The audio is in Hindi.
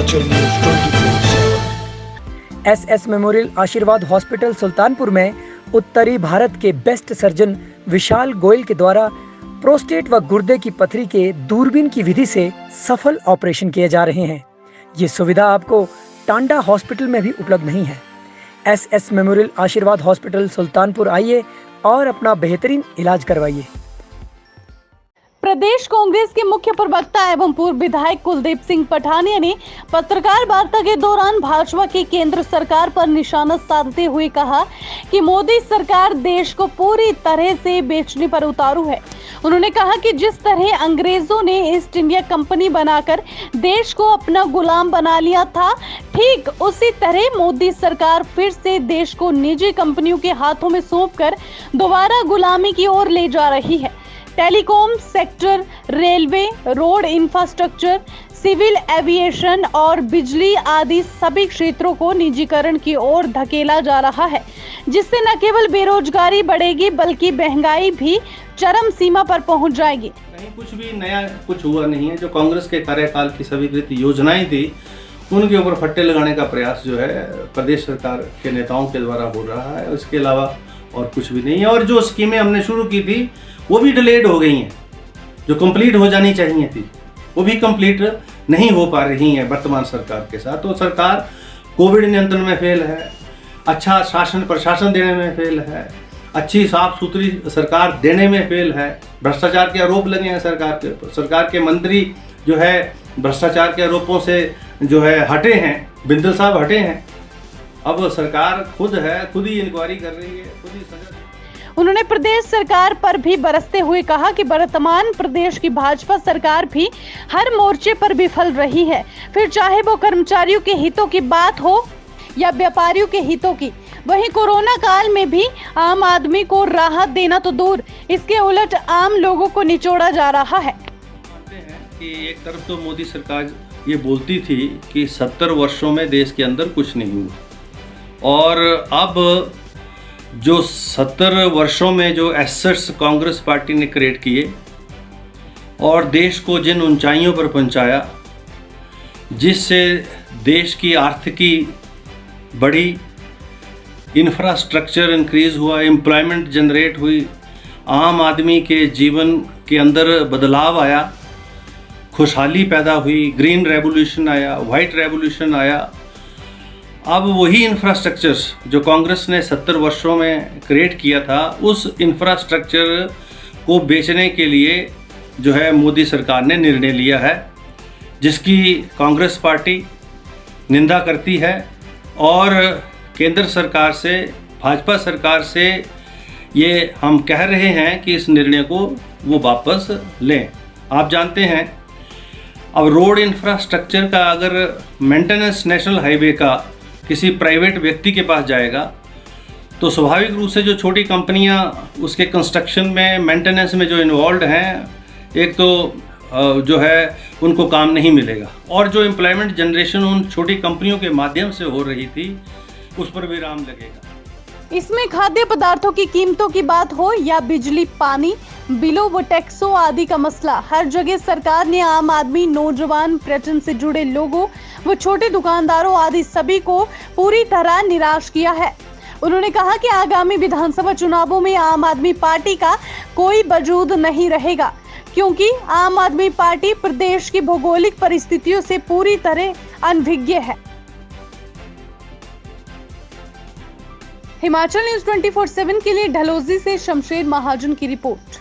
हिमाचल न्यूज़ 24/7। एसएस मेमोरियल आशीर्वाद हॉस्पिटल सुल्तानपुर में उत्तरी भारत के बेस्ट सर्जन विशाल गोयल के द्वारा प्रोस्टेट व गुर्दे की पथरी के दूरबीन की विधि से सफल ऑपरेशन किए जा रहे हैं। ये सुविधा आपको टांडा हॉस्पिटल में भी उपलब्ध नहीं है। एसएस मेमोरियल आशीर्वाद हॉस्पिटल सुल्तानपुर आइए और अपना बेहतरीन इलाज करवाइए। प्रदेश कांग्रेस के मुख्य प्रवक्ता एवं पूर्व विधायक कुलदीप सिंह पठानिया ने पत्रकार वार्ता के दौरान भाजपा की केंद्र सरकार पर निशाना साधते हुए कहा कि मोदी सरकार देश को पूरी तरह से बेचने पर उतारू है। उन्होंने कहा कि जिस तरह अंग्रेजों ने ईस्ट इंडिया कंपनी बनाकर देश को अपना गुलाम बना लिया था, ठीक उसी तरह मोदी सरकार फिर से देश को निजी कंपनियों के हाथों में सौंपकर दोबारा गुलामी की ओर ले जा रही है। Telecom sector, railway, road infrastructure, civil aviation और बिजली आदि सभी क्षेत्रों को निजीकरण की ओर धकेला जा रहा है, जिससे न केवल बेरोजगारी बढ़ेगी बल्कि महंगाई भी चरम सीमा पर पहुंच जाएगी। कहीं कुछ भी नया कुछ हुआ नहीं है। जो कांग्रेस के कार्यकाल की स्वीकृत योजनाएं थी, उनके ऊपर फट्टे लगाने का प्रयास जो है प्रदेश सरकार के नेताओं के द्वारा हो रहा है। इसके अलावा और कुछ भी नहीं है। और जो स्कीमें हमने शुरू की थी वो भी डिलेड हो गई हैं। जो कंप्लीट हो जानी चाहिए थी वो भी कंप्लीट नहीं हो पा रही हैं वर्तमान सरकार के साथ। तो सरकार कोविड नियंत्रण में फेल है, अच्छा शासन प्रशासन देने में फेल है, अच्छी साफ सुथरी सरकार देने में फेल है। भ्रष्टाचार के आरोप लगे हैं सरकार के ऊपर। सरकार के मंत्री जो है भ्रष्टाचार के आरोपों से जो है हटे हैं, बिंदल साहब हटे हैं। अब सरकार खुद ही इंक्वायरी कर रही है, खुद ही सजा। उन्होंने प्रदेश सरकार पर भी बरसते हुए कहा कि वर्तमान प्रदेश की भाजपा सरकार भी हर मोर्चे पर विफल रही है, फिर चाहे वो कर्मचारियों के हितों की बात हो या व्यापारियों के हितों की। वहीं कोरोना काल में भी आम आदमी को राहत देना तो दूर, इसके उलट आम लोगों को निचोड़ा जा रहा है। मानते हैं कि एक तरफ तो मोदी सरकार ये बोलती थी कि 70 वर्षों में देश के अंदर कुछ नहीं हुआ, और अब जो 70 वर्षों में जो एसेट्स कांग्रेस पार्टी ने क्रिएट किए और देश को जिन ऊंचाइयों पर पहुंचाया, जिससे देश की आर्थिकी बढ़ी, इंफ्रास्ट्रक्चर इंक्रीज हुआ, एम्प्लॉयमेंट जनरेट हुई, आम आदमी के जीवन के अंदर बदलाव आया, खुशहाली पैदा हुई, ग्रीन रेवोल्यूशन आया, वाइट रेवोल्यूशन आया। अब वही इंफ्रास्ट्रक्चर जो कांग्रेस ने 70 वर्षों में क्रिएट किया था, उस इंफ्रास्ट्रक्चर को बेचने के लिए जो है मोदी सरकार ने निर्णय लिया है, जिसकी कांग्रेस पार्टी निंदा करती है और केंद्र सरकार से, भाजपा सरकार से ये हम कह रहे हैं कि इस निर्णय को वो वापस लें। आप जानते हैं अब रोड इंफ्रास्ट्रक्चर का अगर मेंटेनेंस नेशनल हाईवे का किसी प्राइवेट व्यक्ति के पास जाएगा तो स्वाभाविक रूप से जो छोटी कंपनियां उसके कंस्ट्रक्शन में, मेंटेनेंस में जो इन्वॉल्व हैं, एक तो जो है उनको काम नहीं मिलेगा, और जो एम्प्लॉयमेंट जनरेशन उन छोटी कंपनियों के माध्यम से हो रही थी उस पर विराम लगेगा। इसमें खाद्य पदार्थों की कीमतों की बात हो या बिजली, पानी बिलों व टैक्सों आदि का मसला, हर जगह सरकार ने आम आदमी, नौजवान, पर्यटन से जुड़े लोगों व छोटे दुकानदारों आदि सभी को पूरी तरह निराश किया है। उन्होंने कहा कि आगामी विधानसभा चुनावों में आम आदमी पार्टी का कोई वजूद नहीं रहेगा, क्योंकि आम आदमी पार्टी प्रदेश की भौगोलिक परिस्थितियों से पूरी तरह अनभिज्ञ है। हिमाचल न्यूज़ 24/7 के लिए ढलौजी से शमशेर महाजन की रिपोर्ट।